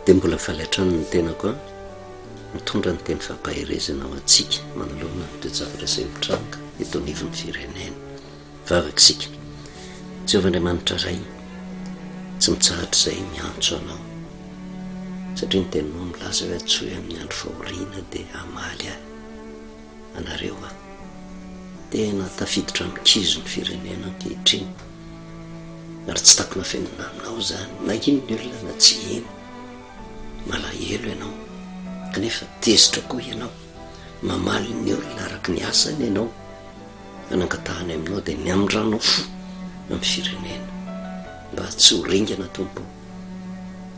dia mbola faletrany ny tenako a mitondra ny teny fampahirezana ao antsika manoloana ny toejavatra izay mitranga eto anivon'ny firenena. Vavaka isika, Jehovah-Andriamanitra ray, tsy mitsahatra izay miantso anao, satria ny teninao milaza hoe atsoy amin'ny andro fahoriana dia hamaly ahy. Anareo a tena tafiditra mikizo ny firenena ankehitriny, ary tsy takona fenina aminao zany, na ino ny olona na tsy ino. Malahelo ianao, kanefa tezitra koa ianao, mamaly ny olona araka ny asany ianao, anangatahany aminao dia ny amindranao fo amin'ny firenena, mba tsy ho ringana tompo,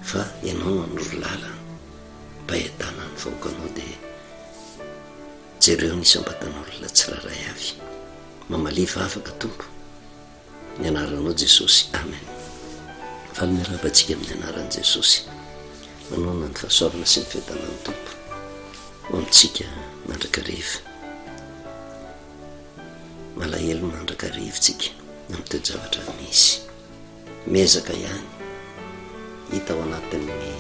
fa ianao manoro lalana mba hiatana ny vahoakanao dia jereo nisy ambatan'olona tsiraray avy. Mamaliva afaka tompo, ny anaranao Jesosy, amen. Valomirabantsika amin'ny anaran'i Jesosy, manona ny fahasoavana sy ny fiadanan'ny tompo ho amintsika mandrakariva. Malahelo mandrakarivintsika amin'ny toejavatra misy mezaka ihany, hita ao anatin'ny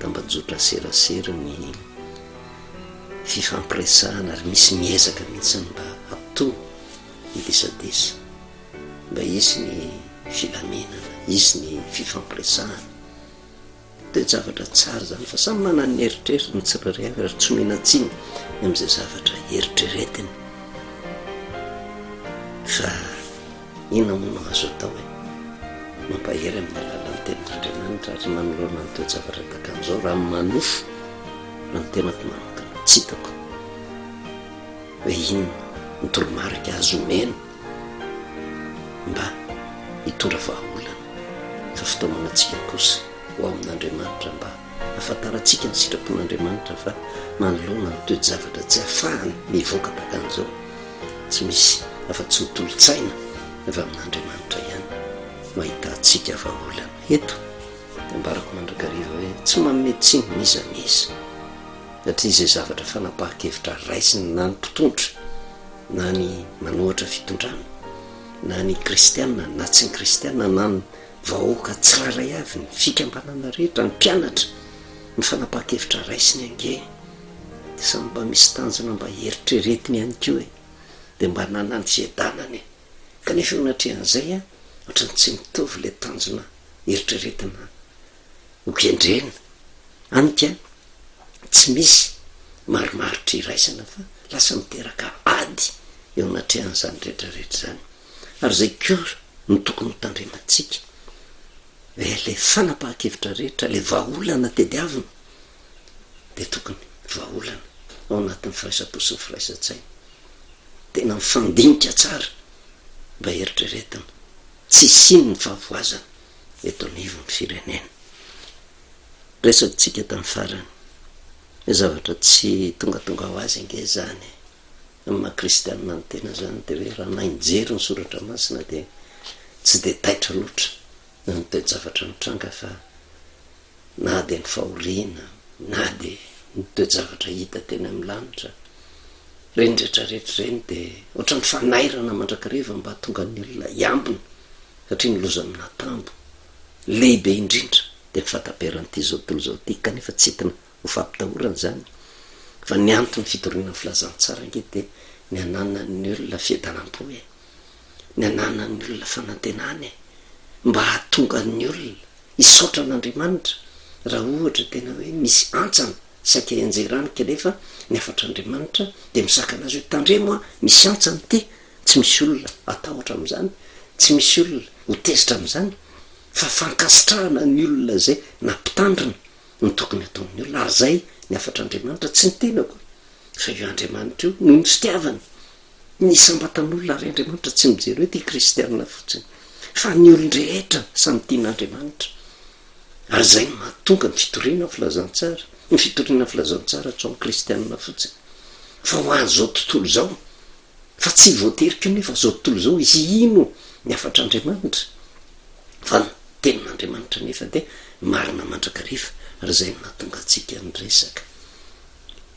tambajotra serasera ny fifampiresahana, ary misy miezaka mihitsy mba ato ny disadisa, mba izy ny filaminana, izy ny fifampiresahana. Toejavatra tsara zany, fa samy manana ny eritreritra ny tsirairay avy, ary tsy menatsiny amin'izay zavatra eritreretiny. Fa inona moa no azo atao hoe mampahery amin'ny alalan'ny tenin'Andriamanitra ary manoloana ny toejavatra takan'izao raha manofo raha ny tenako manokana tsy hitako hoe inona ny toromarika azo omena mba hitondra vahaolana. Fa fitaomanantsika kosa ho amin'Andriamanitra mba ahafantarantsika ny sitrapon'Andriamanitra fa manoloana ny toejavatra tsy ahafahany mivoaka takan'izao, tsy misy afa-tsy mitolo-tsaina fa amin'Andriamanitra ihany mahita antsika vahaolana. Eto dia mbarako mandrakariva hoe tsy mametsiny mizamiza, satria izay zavatra fanapahan-kevitra raisiny na ny mpitondra na ny manohatra fitondrana na ny kristianina na tsy ny kristianina na ny vahoaka tsiraray avy, ny fikambanana rehetra, ny mpianatra, ny fanapahan-kevitra raisiny ange dia samy mba misy tanjona mba eritreretiny ihany koa dia mba nanany fiadanany. Kanefa natrehan'izay a ohatrany tsy mitovy ilay tanjona eritreretina hogendrena anika, tsy misy marimaritra iraisana fa lasa miteraka ady eo natrehan'izany rehetrarehetra zany. Ary zay koa no tokony tandremantsika hoe ilay fanapahan-kevitra rehetra, ilay vahaolana tediavina dia tokony vahaolana ao anatin'ny firaisampo sy ny firaisan-tsaina, tena mifandinika tsara mba eritreretina, tsy siny ny fahavoazana eto anivon'ny firenena. Resakintsika tamin'ny farany hoe zavatra tsy tongatonga ho azy ange zany amin'ny maha-kristianina ny tena zany, dia hoe raha nainjery ny soratra masina dia tsy dia taitra loatra ny toejavatra mitranga, fa na dia ny fahoriana na dia ny toejavatra hita teny amin'ny lanitra, reny rehetrarehetra reny dia ohatrany fanairana mandrakariva mba tonga ny olona iambina, satria miloza amina tambo lehibe indrindra dia mifataperan'ity zao tontolo zao ty. Kanefa tsy entina ho fampitahorana zany, fa ny antony fitoriana filazantsara nge dia ny anana ny olona fiadanam-po, ny anana ny olona fanantenany, mba hahatonga ny olona hisaotra an'Andriamanitra. Raha ohatra tena hoe misy antsana saika enjerany kanefa ny afatr'Andriamanitra dia misaka anazy hoe tandremo a misy antsany ty, tsy misy olona atahotra amin'izany, tsy misy olona ho tezitra amin'izany, fa fankasitrahana ny olona zay nampitandrina ny tokony ataon'ny olona. Ary zay ny afatr'Andriamanitra, tsy ny tenako fa io Andriamanitra io no ny fitiavany ny sambatan'olona. Ary Andriamanitra tsy mijery hoe ty kristianina fotsiny, fa ny olon-drehetra samy tian'Andriamanitra. Ary zay no mahatonga ny fitoriana filazantsara, ny fitoriana filazantsara tsy ho amin'ny kristianina fotsiny fa ho an'izao tontolo zao, fa tsy voatery koa nefa zao tontolo zao izy ino ny afatr'Andriamanitra, fa ny tenin'Andriamanitra nefa dia marina mandrakariva. Ary zay no nahatonga antsika ny resaka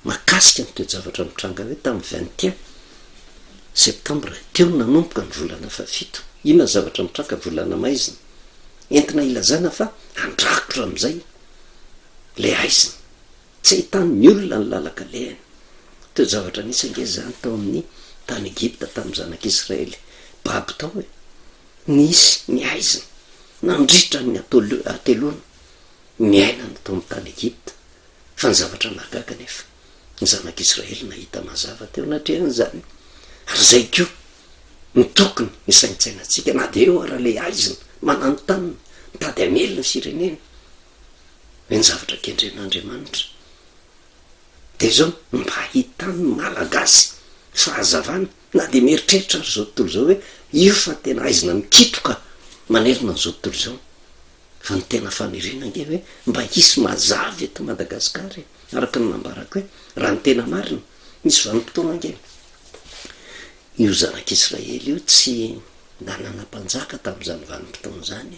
mahakasika ny toejavatra mitranga hoe tamin'ny 21 septambra teo nanomboka ny volana fafito. Inona zavatra mitranga volana maizina entina ilazana fa andrakotra amin'izay le aiziny tsy ahitany olona ny lalaka lehany teo zavatra nisangeza zany tao amin'ny tany Egypta tamin'ny zanak'Israely baby tao hoe nisy ny aiziny nandritra ny atelona ny ainany tao amin'ny tany Egypta fa ny zavatra nagaga nefa ny zanak'Israely nahita mazava teo natrehan'izany ary zay koa ny tokony misaintsainantsika na de eo ara le aiziny mananotanina mitady amelona ny firenena hoe ny zavatra kendren'Andriamanitra de zao mba hitany malagasy fahazavana na de mieritreritra ary zao tontolo zao hoe io fa tena aizina mikitroka manerina n'izao tontolo zao fa ny tena fanirina nge hoe mba hisy mazava eto Madagasikara araka ny nambarako hoe raha ny tena marina misy vanim-potoana nge io zanak'Israely io tsy nanana mpanjaka tamin'izany vanim-potoana zany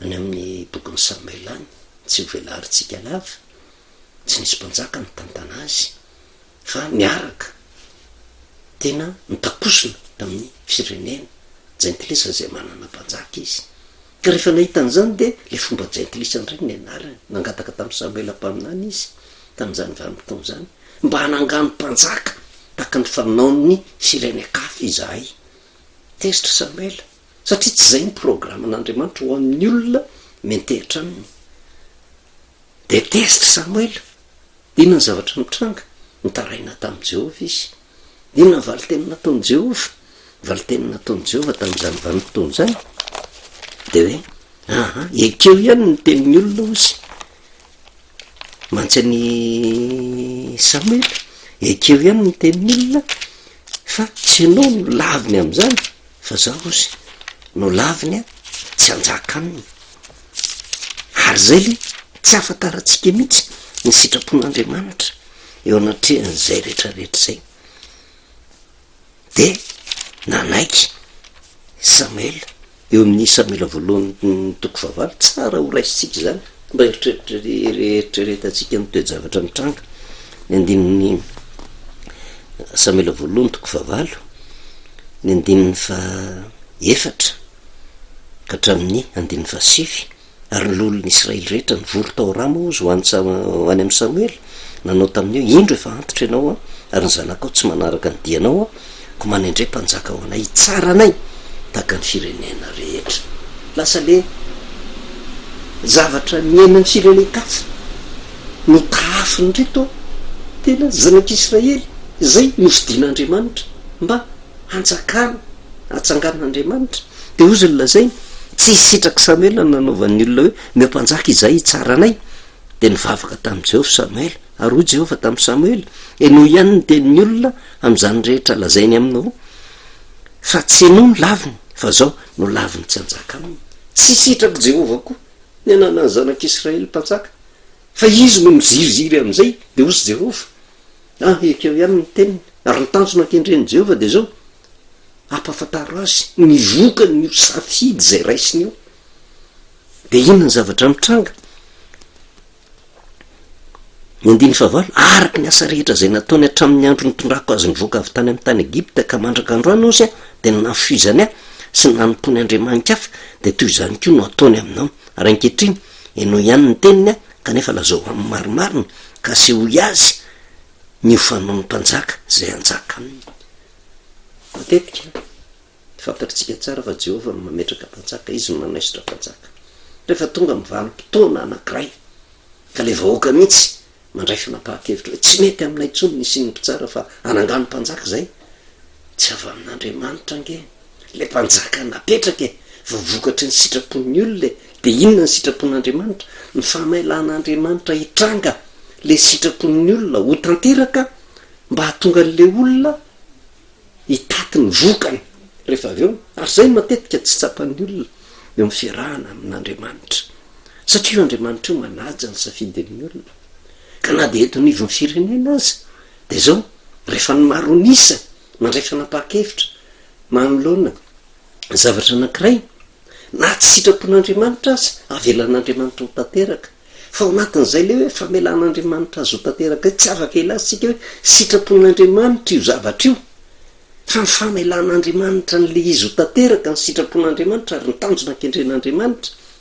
any amin'ny bokin'ny Samuel any tsy ho velarintsika lava tsy nisy mpanjaka ny tantana azy fa niaraka tena nitakosona tamin'ny firenena jentilisa zay manana mpanjaka izy ka rehefa nahitan'izany de le fomba jentilisa ndray ny anarany nangataka tamin'ny Samuel ampaminany izy tamin'izany vanim-potoana zany mba hanangano mpanjaka taka ny fanaon'ny firenen-kafa izahay tezitra Samuel satria tsy zay ny programan'Andriamanitra ho amin'ny olona mentehitra aminy de tezitra Samuel inona ny zavatra mitranga nitaraina tamin'i Jehova izy inona ny valiteny nataon'i Jehova valiteny nataon'i Jehova tamin'izany vanim-potoana zany de hoe ekeo ihany ny tenin'ny olona ozy mantsy any Samuel ekeo ihany ny tenin'ny olona fa tsy anao no laviny am'izany fa zao ozy no laviny tsy anjaka aminy ary zay le tsy afantarantsika mihitsy ny sitrapon'Andriamanitra eo anatrehan'izay rehetrarehetra zay de nanaiky Samuel eo amin'ny Samuela voalohany toko fahavalo tsara ho raisitsika zany mba eritreretantsika ny toe-javatra mitranga ny andininy Samuela voalohany toko fahavalo ny andininy fa efatra ka hatramin'ny andininy fa sivy ary ny lolon'ny Israely rehetra ny vory tao ramo ozy ho any amin'ny Samuel nanao tamin'io indro efa antitra ianao ary ny zanakao tsy manaraka ny dianao ko manendray mpanjaka ao anay tsara anay taka ny firenena rehetra lasa le zavatra miainany firenen-kafa ny tahafiny reto tena zanak'Israely zay nofidian'Andriamanitra mba hanjakana hatsangan'Andriamanitra de ozy ny lazay tsy hisitraky Samuel nanaovan'ny olona hoe meo mpanjaka izay tsara anay de nivavaka tamin'i Jehova Samuel ary hoy Jehova tamin'i Samuel noho ihany ny tenin'ny olona am'izany rehetra lazainy aminao fa tsy enao no laviny fa zao no laviny tsy anjaka aminy tsy hisitraky Jehova koa ny anana ny zanak'Israely mpanjaka fa izy no miziriziry am'izay de ozy Jehova ekeo ihany ny teniny ary ny tanjona kendren'i Jehova de zao ampafantaro azy mivokany ny safidy zay raisiny io de inona ny zavatra mitranga ny andiny fahavalo araka ny asa rehetra zay nataony hatramin'ny andro nitondrako azy nivoaka avy tany amin'ny tany Egypta ka mandraka androany ozy de nafizany sy nanompony Andriamanitra hafa de toy izany koa no ataony aminao ary ankehitriny no ihany ny teniny kanefa lazao amin'ny marimarina ka sy hoy azy ny hofanaon'ny mpanjaka zay anjaka aminy matetika fantatritsika tsara fa Jehova no mametraka mpanjaka izy no manaisitra mpanjaka rehefa tonga mivanim-potoana anankiray ka le vahoaka mihitsy mandray fanapahan-kevitra hoe tsy mety aminay intsony nisy ny mpitsara fa anangano mpanjaka zay tsy avy amin'Andriamanitra nge le mpanjaka napetraka fa vokatry ny sitrapon'ny olona de inona ny sitrapon'Andriamanitra ny famaelan'Andriamanitra hitranga le sitrapon'ny olona ho tanteraka mba hahatonga an'le olona hitaty ny vokany rehefa avy eo ary zay matetika tsy tsapan'ny olona eo amin'ny fiarahana amin'Andriamanitra satria Andriamanitra io manaja ny safidin'ny olona ka na de eto nivon'ny firenena azy de zao rehefa ny maronisa mandray fanapahan-kevitra manoloana zavatra anankiray na tsy sitrapon'Andriamanitra azy avelan'Andriamanitra ho tanteraka fa ao anatin'izay le hoe famelan'Andriamanitra azy ho tanteraka tsy afaka elatsika hoe sitrapon'Andriamanitra io zavatra io fa ny famelan'Andriamanitra n'le izy ho tanteraka ny sitrapon'Andriamanitra ary ny tanjona kendren'Andriamanitra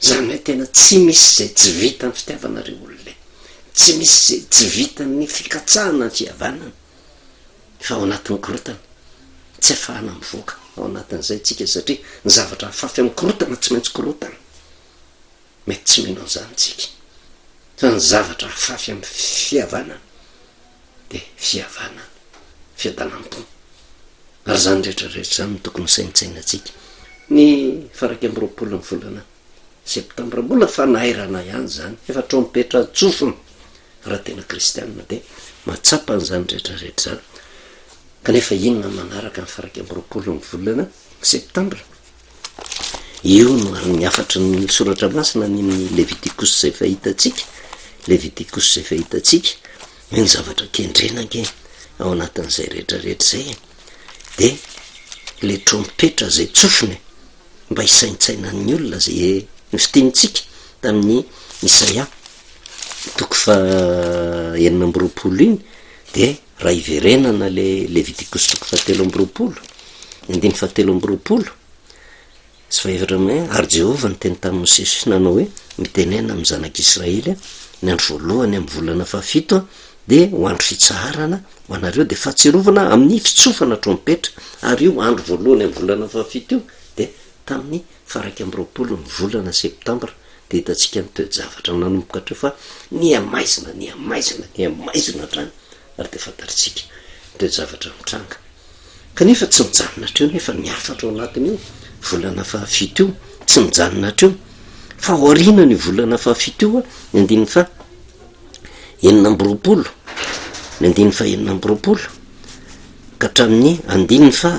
zany hoe tena tsy misy zay tsy vita ny fitiavanareo olona tsy misy zay tsy vita ny fikatsahana ny fihavanana fa ao anatin'ny korotana tsy afahana mivoaka ao anatin'izay tsika satria ny zavatra hafafy amin'ny korotana tsy maintsy korotana mety tsy mino an'izany tsika fa ny zavatra hafafy amin'ny fihavanana de fihavanana fiadanam-po ary zany rehetrarehetra zany tokony saintsainatsika ny faraky amby roapolo ny volana septambra mbola fanairana ihany zany efa trompetra tsofina raha tena kristianina de matsapa an'izany rehetrarehetra zany kanefa inona manaraka ny faraky amby roapolo ny volana septambra io no ary ny afatry ny soratra masina ny leviticus zay fahitatsika leviticus zay fahitatsika ny zavatra kendrenake ao anatin'izay rehetrarehetra zay de le trompetra zay tsofiny mba hisaintsaina ny olona zay ny fitenitsika tamin'ny Isaia toko fa enina amby roapolo iny de raha iverenana le Leviticus toko fahatelo amby roapolo andiny fahatelo amby roapolo sy faefatra ame ary Jehova ny teny tamin'ny Mosesy nanao hoe mitenena amin'ny zanak'Israely ny andro voalohany amin'ny volana fahafito de ho andro fitsaharana ho anareo de fahatsiarovana amin'ny fitsofana trompetra ary io andro voalohany amin'ny volana fahafito io de tamin'ny faraky amby roapolo ny volana septambra de hitatsika ny toe-javatra nanomboka hatreo fa ny amaizina hatrany ary de fantaritsika toe-javatra mitranga kanefa tsy mijanona hatreo nefa niafatra ao anatin'io volana fahafito io tsy mijanona hatreo fa aoriana ny volana fahafito io ny andiny fa enina amby roapolo ny andiny fa enina amby roapolo ka hatramin'ny andiny fa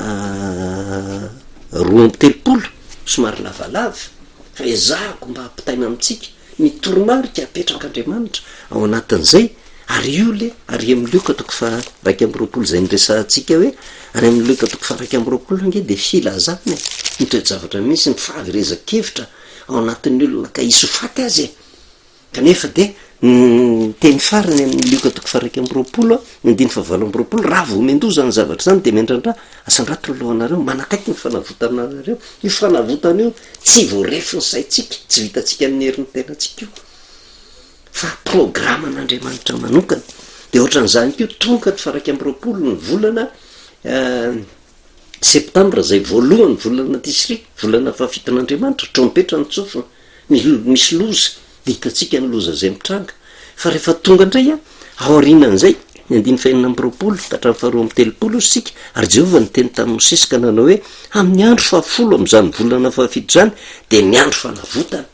roa amby telopolo somary lavalava fa ezahako mba hampitaina amitsika ny toromarika apetrak'Andriamanitra ao anatin'izay ary io le ary am'lioka toko fa raiky amby roapolo zay nyresahantsika hoe ary am'lioka toko fa raiky amby roapolo nge de filazana ny toe-javatra misy ny fahaverezan-kevitra ao anatin'ny olona ka isofaty azy kanefa de teny farany amin'ny lioka toko fa raiky amby roapolo ny andiny fa valo amby roapolo raha vo mendoza ny zavatra zany de mendrandra asandrato ny lohanareo manakaiky ny fanavotananareo io fanavotana io tsy voarefy ny saitsika tsy vitatsika amin'ny herin'ny tenatsika io fa programan'Andriamanitra manokana de ohatran'izany keo tonga ny faraky amby roapolo ny volana septambra zay voalohany volana tisri volana fahafiton'Andriamanitra trompetra ny tsofina misy loza de hitatsika ny loza zay mitranga fa rehefa tonga indray aorinan'izay ny andiny fa enina amby roapolo ka hatramin'ny faharoa amby telopolo sika ary Jehova ny teny tamin'ny Mosesy ka nanao hoe amin'ny andro fahafolo am'izany volana fahafito zany de ny andro fanavotana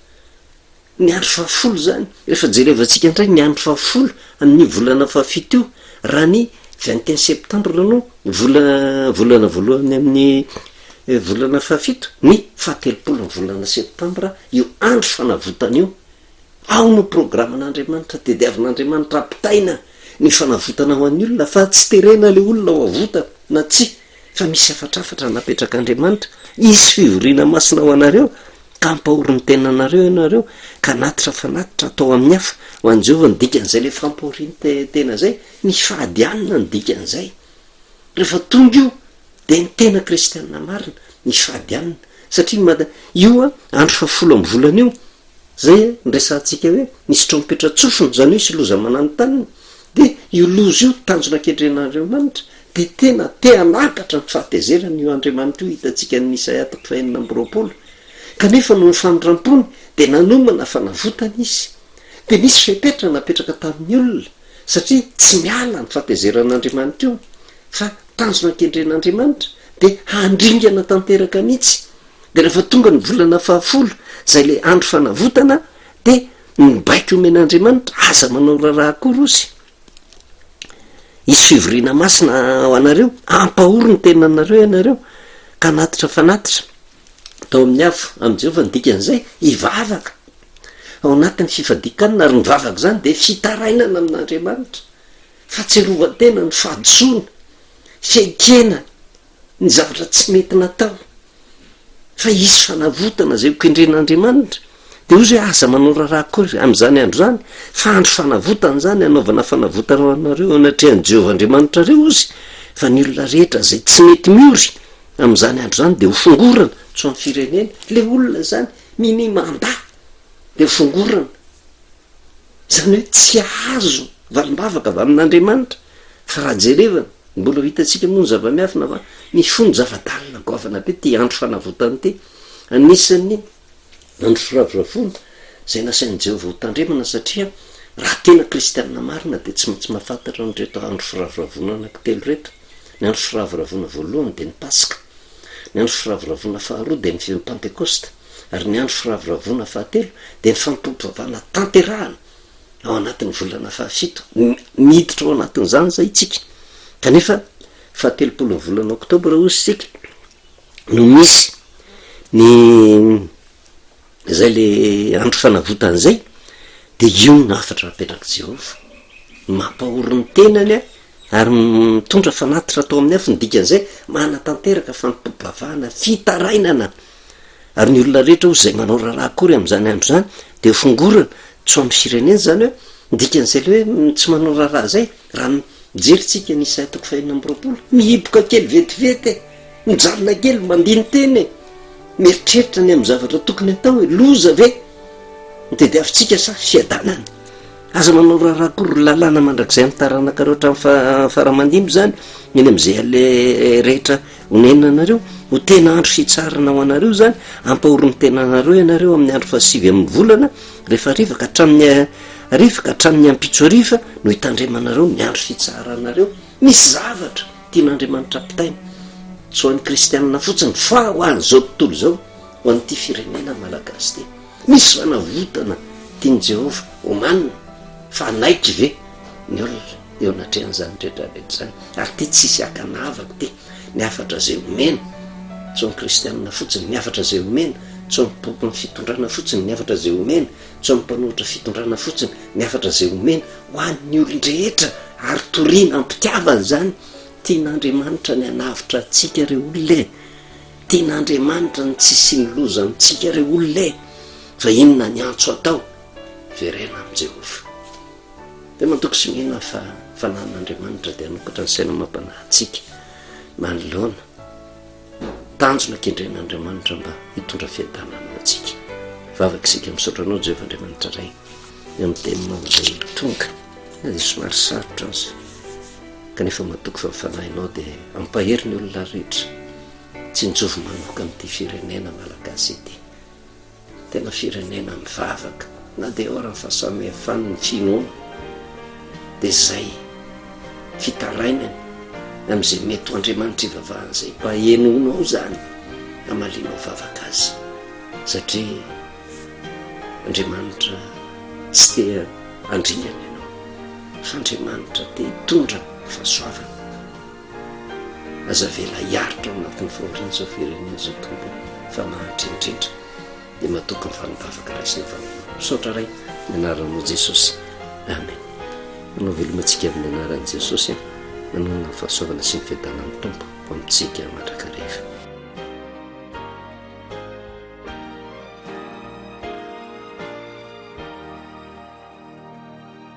ny andro fahafolo zany rehefa jerevantsika indray ny andro fahafolo amin'ny volana fahafito io raha ny 21 septambra no volana voalohany amin'ny volana fahafito ny fahatelopolo ny volana septambra io andro fanavotana io ao no programan'Andriamanitra de diavin'Andriamanitra apitaina ny fanavotana ho an'ny olona fa tsy terena le olona ho avotana na tsy fa misy afatrafatra napetrak'Andriamanitra izy fivoriana masina ho anareo ka ampahoriny tenanareo ianareo ka natitra fanatitra atao amin'ny hafa ho an' Jehova ny dikan'izay le fampahoriny tena zay ny fahadianina ny dikan'izay rehefa tonga io de ny tena kristianina marina ny fahadianina satria io andro fahafolo amby volana io zay nresantsika hoe nisy trompetra tsofina zany hoe sy loza mananotanina de io loza io tanjona ankendren'Andriamanitra de tena te anakatra ny fahatezerana io Andriamanitra io hitatsika ny Isaia toko fa enina amby roapolo kanefa no ny fanondrampony de nanomana fanavotana izy de misy fepetra napetraka tamin'ny olona satria tsy miala ny fahatezeran'Andriamanitra io fa tanjona ankendren'Andriamanitra de handringana tanteraka mihitsy de rehefa tonga ny volana fahafolo zay le andro fanavotana de mibaiko omen'Andriamanitra aza manao raharaha koa rosy izy fivoriana masina ho anareo ampahoro ny tenanareo ianareo ka natitra fanatitra atao amin'ny afo am' Jehova ny dikan'izay hivavaka ao anatin'ny fifadikanina ary nivavaka zany de fitarainana amin'Andriamanitra fahatsiarovatena ny fahadosoana fiaikena ny zavatra tsy mety natao fa isy fanavotana zay hokendren'Andriamanitra de ozy hoe aza manao raharaha kory am'izany andro zany fa andro fanavotana zany anaovana fanavotana anareo anatrehan'i Jehova Andriamanitra reo ozy fa ny olona rehetra zay tsy mety miory am'izany andro zany de ho fongorana tso amin'ny firenena le olona zany mini manda de fongorana zany hoe tsy azo valimbavaka avy amin'andriamanitra fa raha jerevana mbola hitantsika moa ny zava-miafina fa misy fony zava-dalina goavana be ty andro fanavotany ty anisan'ny andro firavoravona zay nasain'i Jehovah ho tandremana satria raha tena kristianina marina de tsy maintsy mahafantatra nyreto andro firavoravona anankitelo rehetra ny andro firavoravona voalohany de ny pasika ny andro firavoravona faharoa de ny pentekosta ary ny andro firavoravona fahatelo de ny fampivavahana tanterahana ao anatin'ny volana fahafito miditra ao anatin'izany zay itsika kanefa fahatelopolo ny volana oktobra ozy sika no misy ny zay le andro fanavotany zay de io no afatra apetraky Jehovah mampahorony tenany ary mitondra fanatitra atao amin'ny afo ny dikan'izay manatanteraka fampivavahana fitarainana ary ny olona rehetra ozy zay manao raharaha akory am'izany andro zany de fongorana tsy amin'ny firenena zany hoe dikan'izay le hoe tsy manao raharaha zay raha mijeritsika ny Isaia 2:4 mihiboka kely vetivety mijalona kely mandiny teny mieritreritra ny amin'ny zavatra tokony atao hoe loza ve de avitsika sa fiadanana aza manao raharaha akory lalàna mandrakizay mitaranaka reo hatramin'ny faramandimby zany eny am'izay ale rehetra honenina anareo ho tena andro fitsarana ho anareo zany ampahorony tena anareo ianareo amin'ny andro fahasivy amin'ny volana rehefa rivaka hatramin'ny rivaka hatramin'ny ampitso ariva no hitandremanareo ny andro fitsaranareo misy zavatra tian'Andriamanitra ampitaina tsy ho an'ny kristianina fotsiny fa ho an'izao tontolo zao ho an'ity firenena malagasy ty misy fanavotana tiany Jehovah omanina fa naiky ve ny olona eo anatrehan'izany rehetrarehetra zany ary ty tsisy akanavaka ty ny afatra zay omena tsy ho an'ny kristianina fotsiny ny afatra zay omena tsy ho amin'ny fitondrana fotsiny ny afatra zay omena tsy ho amin'ny mpanohitra fitondrana fotsiny ny afatra zay omena ho an'ny olon-drehetra ary toriana ampitiavany zany tian'Andriamanitra ny anavitra atsika re olona tian'Andriamanitra ny tsisy ny loza amitsika re olona fa inona ny antso atao verena am' Jehovah de mantoko sy mihina fa fanan'Andriamanitra de anokatra ny saina mampanahintsika manoloana tanjona kendren'Andriamanitra mba hitondra fiadanana atsika vavaka isika misaotranao Jehovah Andriamanitra ray eo amin'ny teninao zay tonga na de somary sarotra azy kanefa matoko fa mifanahinao de ampahery ny olona rehetra tsy nijovy manoka amin'ity firenena malagasy ity tena firenena mivavaka na de ora fahasamihafany ny finoana de zay fitarainany am'izay mety ho Andriamanitra ivavahana zay mba henonao zany amalinao vavaka azy satria Andriamanitra tsy te andringana ianao fa Andriamanitra te hitondra fahasoavana aza vela hiaritra ao anatin'ny fahoriana zao firenena zao tombo fa mahatrindrindra de matoky ny fanibavaka raisina vananao misaotra ray ny anaranao Jesosy amen manao velomantsika amin'ny anaran'i Jesosy manao ny fahasoavana sy ny fiadanan'ny tompo amitsika matra